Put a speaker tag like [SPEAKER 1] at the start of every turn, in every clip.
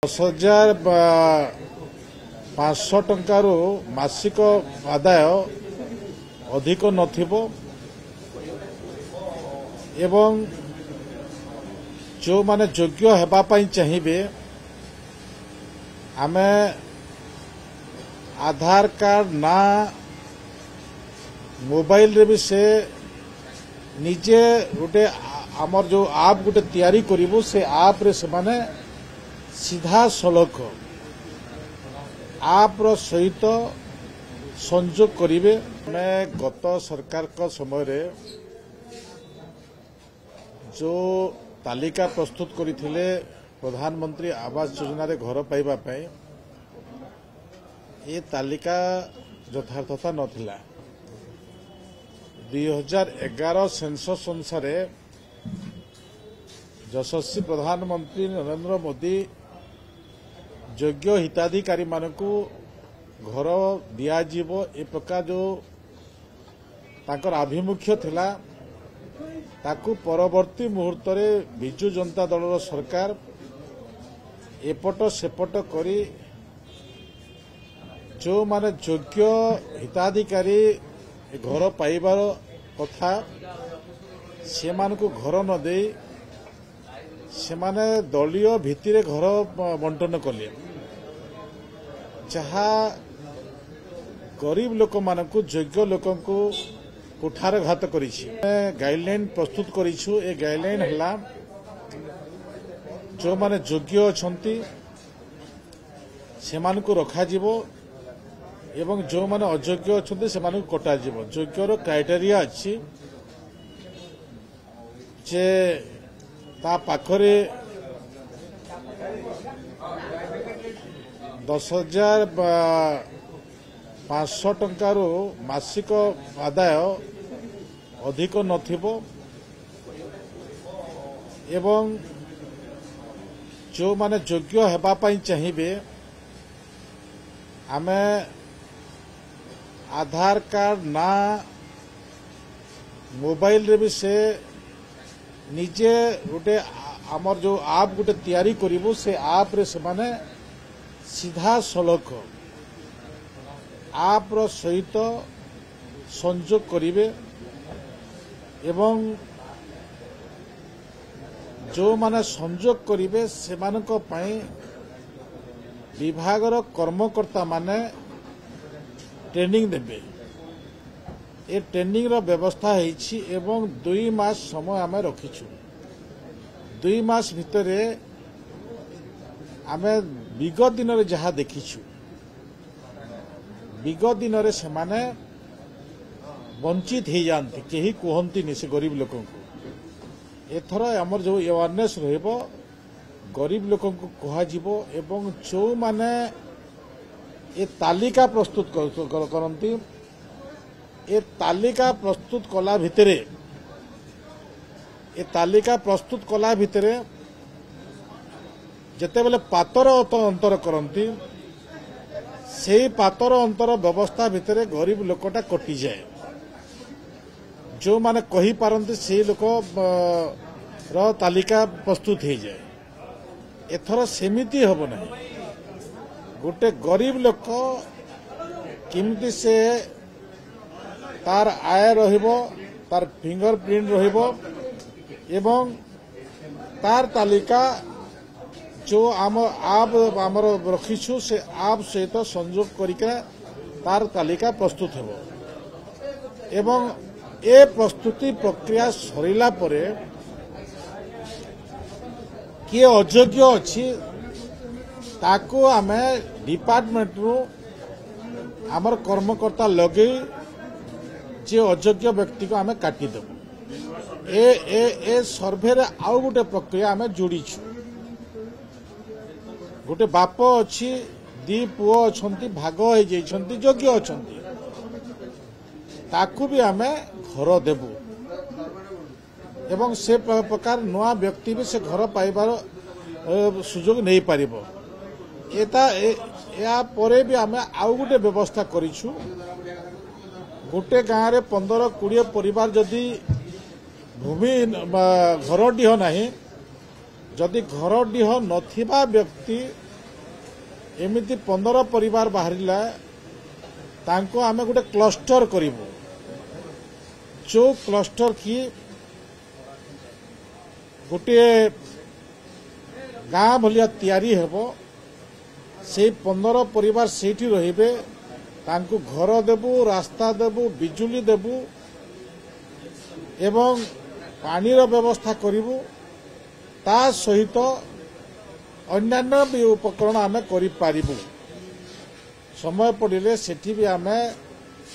[SPEAKER 1] 10,500 टंकारु मासिक आदाय अधिक नथिबो एवं जो माने योग्य हेबा पई चाहिए आमे आधार कार्ड ना मोबाइल रे भी से निजे गोटे आमर जो आप गोटे तैयारी करिवो से आप रे से माने सीधा सलख आप रो सहित संयोग करिवे। मैं गत सरकार का समय रे जो तालिका प्रस्तुत करथिले प्रधानमंत्री आवास योजना रे घर पाइबा पई ये तालिका यथार्थता नथिला। 2011 सेंसस अनुसार यशस्वी प्रधानमंत्री नरेंद्र मोदी योग्य हिताधिकारी मानकु घर दियाजिवो ए प्रकार जो ताकर आभिमुख्य थिला ताकू परवर्ती मुहूर्त रे बिजु जनता दल सरकार एपट सेपट करी जो माने योग्य हिताधिकारी घर पाइबार कथा से मानकु घर न दे से माने दलीय भित्तिरे घर बंटन कले जहा गरीब लोक मानकु योग्य लोकंकु कुठारघात करिछि। गाइडलाइन प्रस्तुत करिछु। ए गाइडलाइन हला जो माने योग्य अछंती से मानकु रखा जिवो एवं जो माने अयोग्य अछंती से मानकु कटा जिवो। योग्यर क्राइटेरिया अछि जे ता पाखरे 10,500 टंकारु मासिक आदाय अधिक नथिबो एवं जो माने योग्य हेबा पई चाहिए आमे आधार कार्ड ना मोबाइल रे भी से निजे गोटे आमर जो आप गोटे तैयारी करिवो से आप रे से माने सीधा सलख आप रो सहित संयोग करिवे एवं जो माने संयोग करिवे से मानक पई विभागर कर्मकर्ता माने ट्रेनिंग देबे। ए ट्रेनिंग रो व्यवस्था हेछि एवं 2 मास समय आमे रखिछु। 2 मास भितरे आमे विगत दिन रे जहा देखिछु विगत दिन रे से माने वंचित हो जाती कहीं कहती से गरीब लोक एथर आमर जो अवेयरनेस रहिबो गरीब लोक कह एवं जो माने ए तालिका प्रस्तुत करती ए तालिका प्रस्तुत कला भितरे जेते बेले पातर अंतर करती से पातर अंतर व्यवस्था भितरे गरीब लोकटा कटि जाए। जो माने कही पारंती से लोक रो तालिका प्रस्तुत हो जाए। एथर सेमिति हबो नहीं। गोटे गरीब लोक किमती से तार आय रहिबो तार फिंगरप्रिंट रहिबो एवं तार तालिका जो आमर रखीछु से आप सहित संयोग करिके तार तालिका प्रस्तुत हेबो एवं ए प्रस्तुति प्रक्रिया सरिला परे किए अयोग्य अछि ताको आमे डिपार्टमेंट रो आमर कर्मकर्ता लगे जे अयोग्य व्यक्ति को आमे काटी देबो। ए सर्वे रे आउ गोटे प्रक्रिया आमे जोड़ीछु। गोटे बाप अच्छी 2 पुओ अछंती भाग हो जाइछंती योग्य अछंती ताकू भी आमे घर देबू एवं से प्रकार नुआ व्यक्ति भी से घर पाइबार सुजोग नहीं पारिबो। या परे भी आमे आउ गोटे व्यवस्था करिछु। गोटे गाँव रे 15-20 परिवार जदि भूमि घर डीह नहीं जदि घर डीह नथिबा व्यक्ति एमती 15 परिवार बाहरिला तांको आमे गोटे क्लस्टर करिवु जो क्लस्टर की गोटे गाँ भलिया तैयारी हेबो से 15 परिवार सेठी रहिबे तांको घर देबु रास्ता देबु बिजुली देबु एवं पानीर व्यवस्था करिवु ता सहित अन्यान्य भी उपकरण आमे करि पारिबु समय पड़िले सेठी भी आमे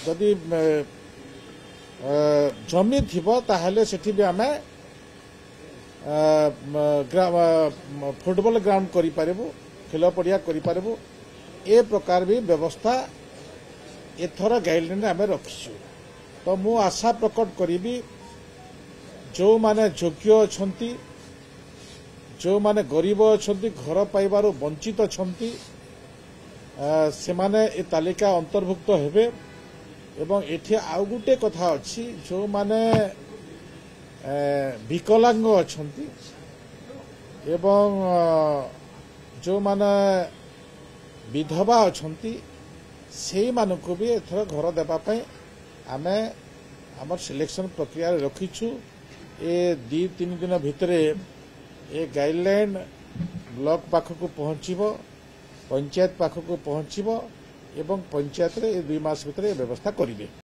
[SPEAKER 1] जदि जमी थिबो ताहले सेठी भी आमे फुटबॉल ग्राउंड करि पारिबु खेल पड़िया करि पारिबु ए प्रकार भी व्यवस्था एथर गाइडलाइन आमे रखिछु। तो मु आशा प्रकट करिबी जो माने योग्य अछंती जो माने गरीब अछंती घर पाइबार वंचित अछंती से माने ए तालिका अंतर्भुक्त हेबे एवं एठी आउ गुटे कथा अछि जो माने विकलांग अछंती एवं जो माने विधवा अछंती से मानको भी एथर घर देबा पई आमे हमर सिलेक्शन प्रक्रिया रखिछु। ए 2-3 दिन भितरे ए गाइडलाइन ब्लॉक पाखक पहुंचीबो पंचायत पाखक पहुंचीबो एवं पंचायत रे 2 मास भितरे व्यवस्था करिवे।